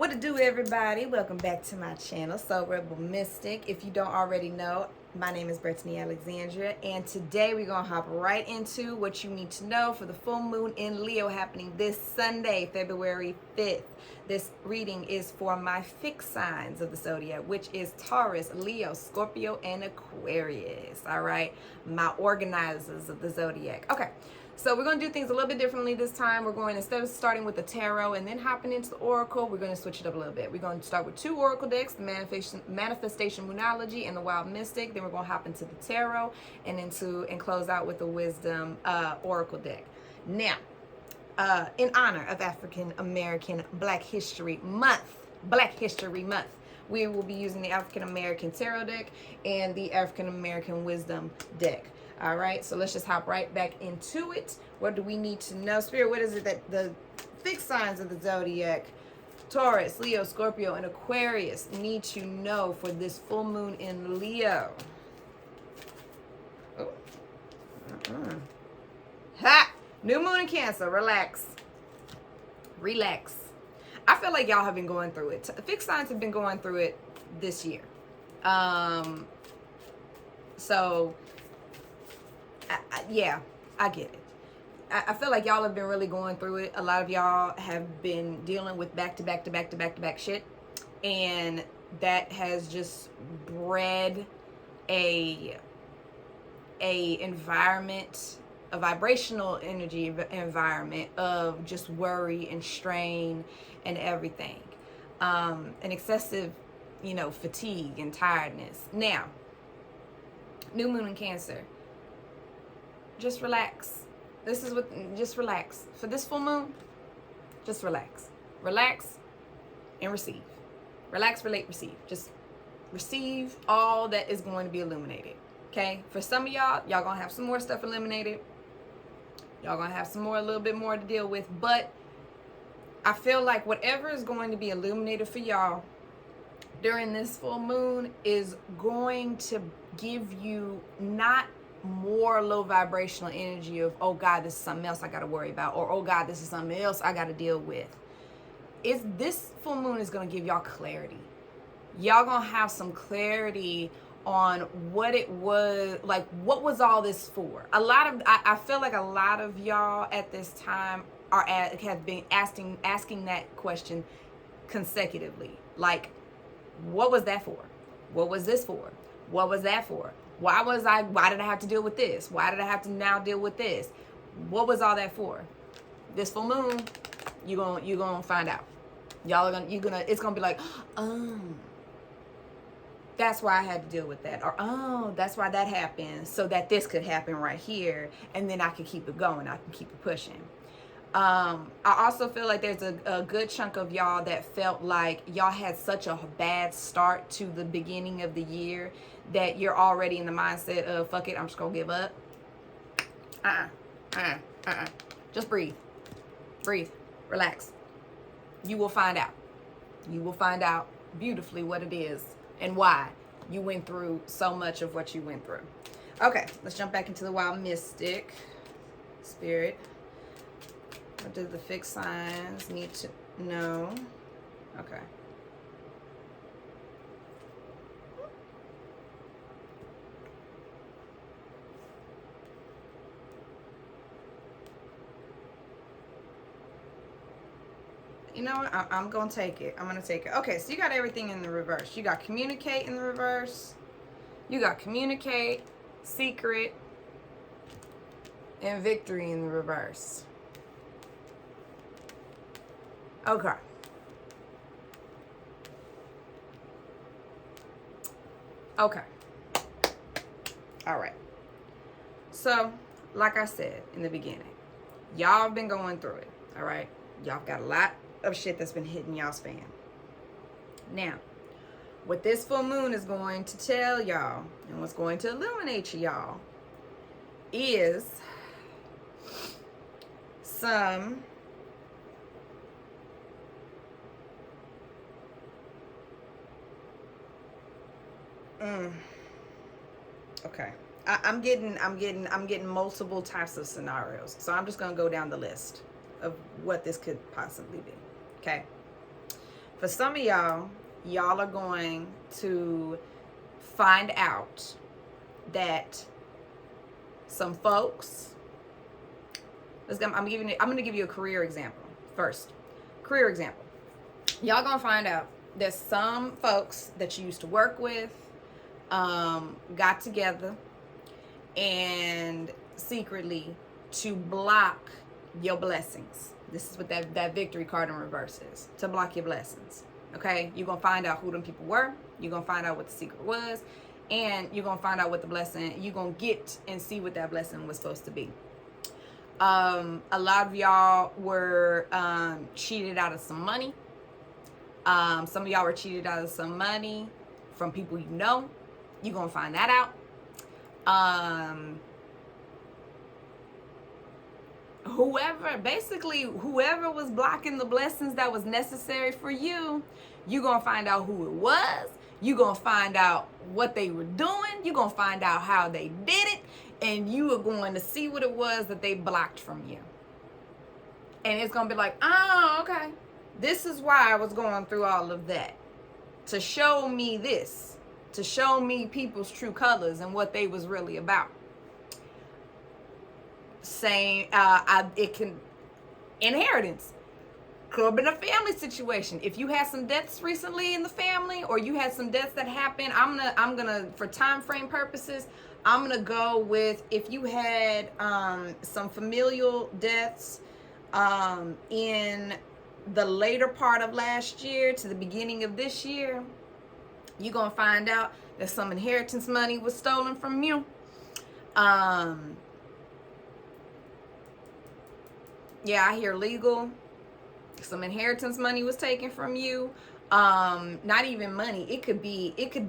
What to do, everybody? Welcome back to my channel, Soul Rebel Mystic. If you don't already know, my name is Brittany Alexandria, and today we're gonna hop right into what you need to know for the full moon in Leo happening this Sunday, February 5th. This reading is for my fixed signs of the zodiac, which is Taurus, Leo, Scorpio, and Aquarius. All right, my organizers of the zodiac. Okay. So we're going to do things a little bit differently this time. We're going, instead of starting with the tarot and then hopping into the oracle, we're going to switch it up a little bit. We're going to start with two oracle decks, the manifestation moonology and the wild mystic. Then we're going to hop into the tarot and close out with the wisdom oracle deck. Now, in honor of African American Black History Month, we will be using the African American tarot deck and the African American wisdom deck. All right, so let's just hop right back into it. What do we need to know? Spirit, what is it that the fixed signs of the zodiac, Taurus, Leo, Scorpio, and Aquarius, need to know for this full moon in Leo? Oh. Ha! New moon in Cancer. Relax. I feel like y'all have been going through it. Fixed signs have been going through it this year. So... yeah, I get it. I feel like y'all have been really going through it. A lot of y'all have been dealing with back to back shit, and that has just bred a environment, a vibrational energy environment of just worry and strain and everything, and excessive, fatigue and tiredness. Now, new moon in Cancer. Just relax. Just relax. For this full moon, just relax. Relax and receive. Relax, relate, receive. Just receive all that is going to be illuminated. Okay? For some of y'all gonna have some more stuff illuminated. Y'all gonna have a little bit more to deal with. But I feel like whatever is going to be illuminated for y'all during this full moon is going to give you not more low vibrational energy of, oh God, this is something else I got to worry about, or oh God, this is something else I got to deal with. This full moon is going to give y'all clarity. Y'all going to have some clarity on what it was, like, what was all this for? I feel like a lot of y'all at this time have been asking that question consecutively. Like, what was that for? What was this for? What was that for? Why did I have to deal with this? Why did I have to now deal with this? What was all that for? This full moon, you're gonna find out. It's gonna be like, oh, that's why I had to deal with that. Or, oh, that's why that happened, so that this could happen right here, and then I can keep it going. I can keep it pushing. I also feel like there's a good chunk of y'all that felt like y'all had such a bad start to the beginning of the year that you're already in the mindset of, fuck it, I'm just gonna give up. Just breathe, relax. You will find out beautifully what it is and why you went through so much of what you went through. Okay, let's jump back into the wild mystic. Spirit, what do the fixed signs need to know? Okay. You know what? I'm going to take it. I'm going to take it. Okay, so you got everything in the reverse. You got communicate in the reverse. You got communicate, secret, and victory in the reverse. Okay. Okay. All right. So, like I said in the beginning, y'all have been going through it. All right. Y'all got a lot of shit that's been hitting y'all's fan. Now, what this full moon is going to tell y'all and what's going to illuminate y'all is some okay. I'm getting multiple types of scenarios. So I'm just gonna go down the list of what this could possibly be. Okay. For some of y'all, y'all are going to find out that some folks, I'm gonna give you a career example first. Career example. Y'all gonna find out that some folks that you used to work with got together and secretly to block your blessings. This is what that victory card in reverse is. To block your blessings. Okay? You're going to find out who them people were. You're going to find out what the secret was. And you're going to find out what the blessing, you're going to get and see what that blessing was supposed to be. A lot of y'all were cheated out of some money. Some of y'all were cheated out of some money from people you know. You're going to find that out. Whoever was blocking the blessings that was necessary for you, you're going to find out who it was. You're going to find out what they were doing. You're going to find out how they did it. And you are going to see what it was that they blocked from you. And it's going to be like, oh, okay. This is why I was going through all of that. To show me this. To show me people's true colors and what they was really about. Saying it can inheritance could have been a family situation. If you had some deaths recently in the family, or you had some deaths that happened, I'm gonna for time frame purposes, I'm gonna go with if you had some familial deaths in the later part of last year to the beginning of this year, you're gonna find out that some inheritance money was stolen from you. Yeah, I hear legal. Some inheritance money was taken from you. Not even money. It could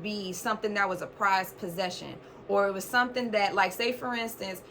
be something that was a prized possession, or it was something that, like, say for instance,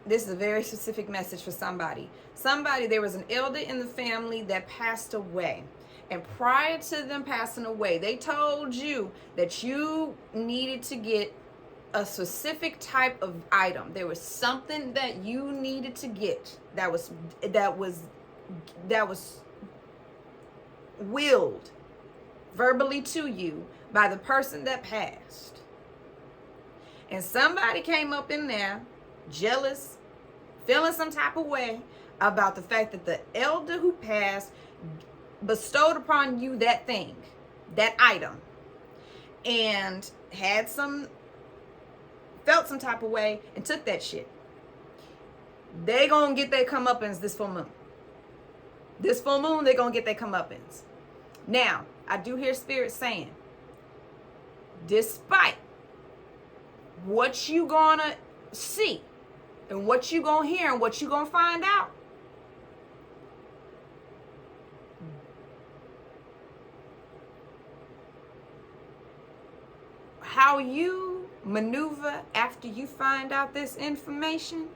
this is a very specific message for somebody. There was an elder in the family that passed away. And prior to them passing away, they told you that you needed to get a specific type of item. There was something that you needed to get that was willed verbally to you by the person that passed. And somebody came up in there jealous, feeling some type of way about the fact that the elder who passed bestowed upon you that thing, that item, and felt some type of way and took that shit. They gonna get their comeuppance this full moon. This full moon, they gonna get their comeuppance. Now, I do hear Spirit saying, despite what you gonna see and what you gonna hear and what you gonna find out, how you maneuver after you find out this information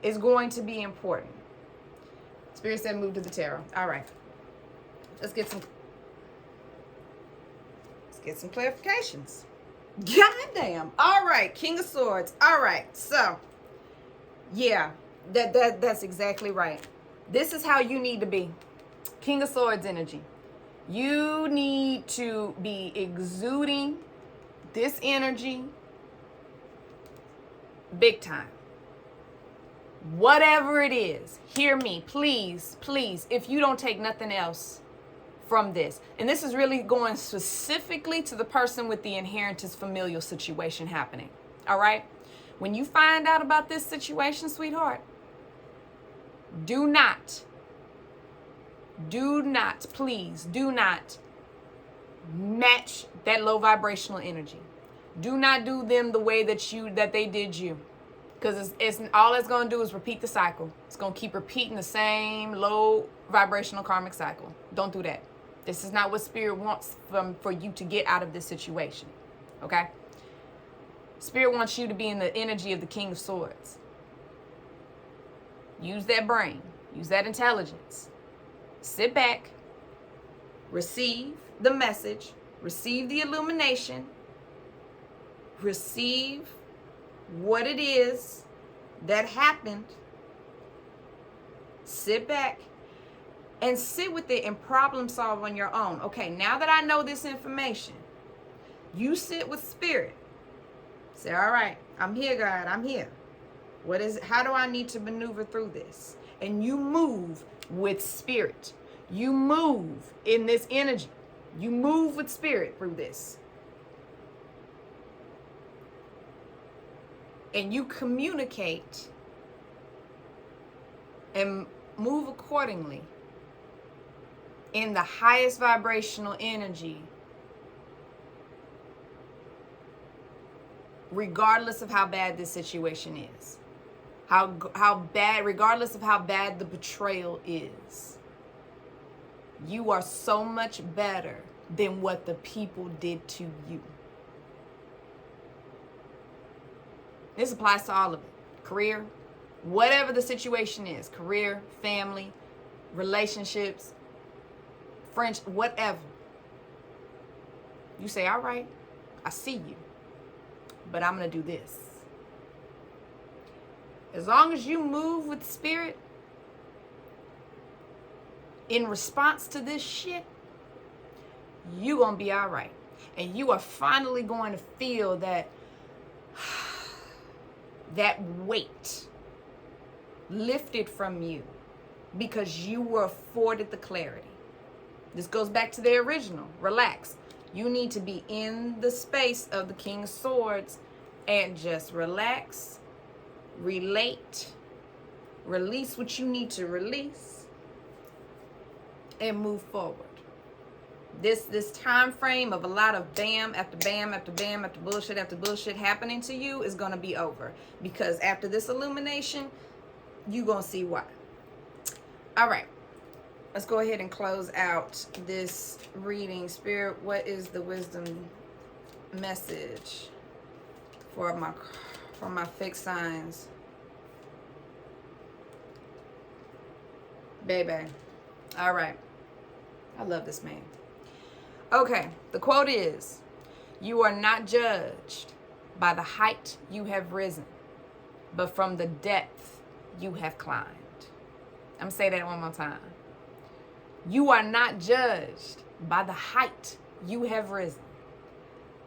is going to be important. Spirit said move to the tarot. All right. Let's get some clarifications. God damn. All right, King of Swords. All right. So, yeah, that's exactly right. This is how you need to be. King of Swords energy. You need to be exuding this energy big time. Whatever it is, hear me, please, please, if you don't take nothing else from this. And this is really going specifically to the person with the inheritance familial situation happening. All right? When you find out about this situation, sweetheart, do not, please, do not match that low vibrational energy. Do not do them the way that they did you. Because it's all it's going to do is repeat the cycle. It's going to keep repeating the same low vibrational karmic cycle. Don't do that. This is not what Spirit wants for you to get out of this situation. Okay? Spirit wants you to be in the energy of the King of Swords. Use that brain. Use that intelligence. Sit back. Receive the message. Receive the illumination. Receive what it is that happened. Sit back and sit with it and problem solve on your own. Okay, now that I know this information, you sit with spirit. Say, all right, I'm here, God, I'm here. What is it? How do I need to maneuver through this? And you move with spirit. You move in this energy. You move with spirit through this. And you communicate and move accordingly in the highest vibrational energy, regardless of how bad this situation is. How bad, regardless of how bad the betrayal is. You are so much better than what the people did to you. This applies to all of it. Career, whatever the situation is. Career, family, relationships, friends, whatever. You say, all right, I see you, but I'm going to do this. As long as you move with spirit in response to this shit, you going to be all right. And you are finally going to feel that that weight lifted from you because you were afforded the clarity. This goes back to the original. Relax. You need to be in the space of the King of Swords and just relax, relate, release what you need to release, and move forward. This time frame of a lot of bam after bam after bam after bullshit happening to you is going to be over, because after this illumination, you're going to see why. All right. Let's go ahead and close out this reading. Spirit, what is the wisdom message for my fixed signs? Baby. All right. I love this man. Okay, the quote is, you are not judged by the height you have risen, but from the depth you have climbed. I'm going to say that one more time. You are not judged by the height you have risen,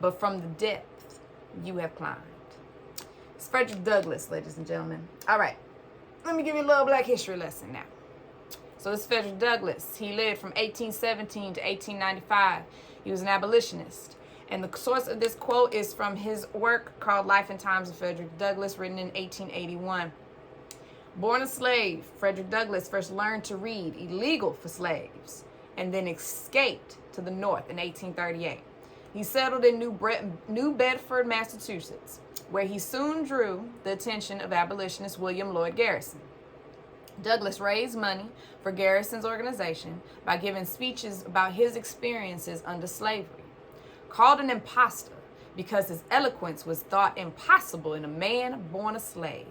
but from the depth you have climbed. It's Frederick Douglass, ladies and gentlemen. All right, let me give you a little Black history lesson now. So this is Frederick Douglass. He lived from 1817 to 1895. He was an abolitionist. And the source of this quote is from his work called Life and Times of Frederick Douglass, written in 1881. Born a slave, Frederick Douglass first learned to read illegal for slaves and then escaped to the North in 1838. He settled in New Bedford, Massachusetts, where he soon drew the attention of abolitionist William Lloyd Garrison. Douglass raised money for Garrison's organization by giving speeches about his experiences under slavery. Called an imposter because his eloquence was thought impossible in a man born a slave,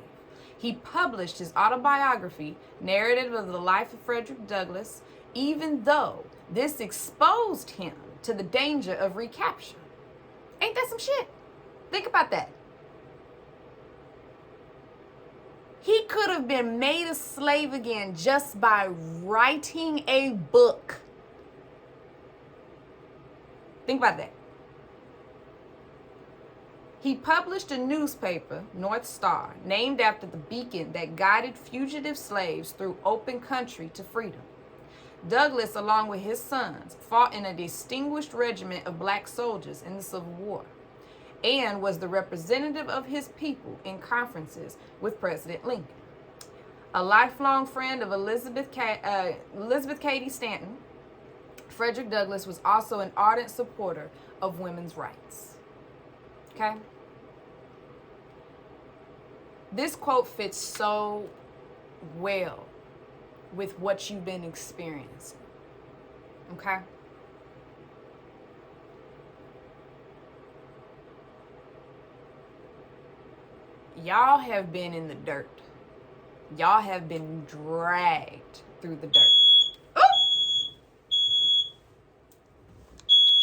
he published his autobiography, Narrative of the Life of Frederick Douglass, even though this exposed him to the danger of recapture. Ain't that some shit? Think about that. He could have been made a slave again just by writing a book. Think about that. He published a newspaper, North Star, named after the beacon that guided fugitive slaves through open country to freedom. Douglass, along with his sons, fought in a distinguished regiment of black soldiers in the Civil War and was the representative of his people in conferences with President Lincoln. A lifelong friend of Elizabeth Cady Stanton, Frederick Douglass was also an ardent supporter of women's rights. Okay? This quote fits so well with what you've been experiencing. Okay? Y'all have been in the dirt. Y'all have been dragged through the dirt.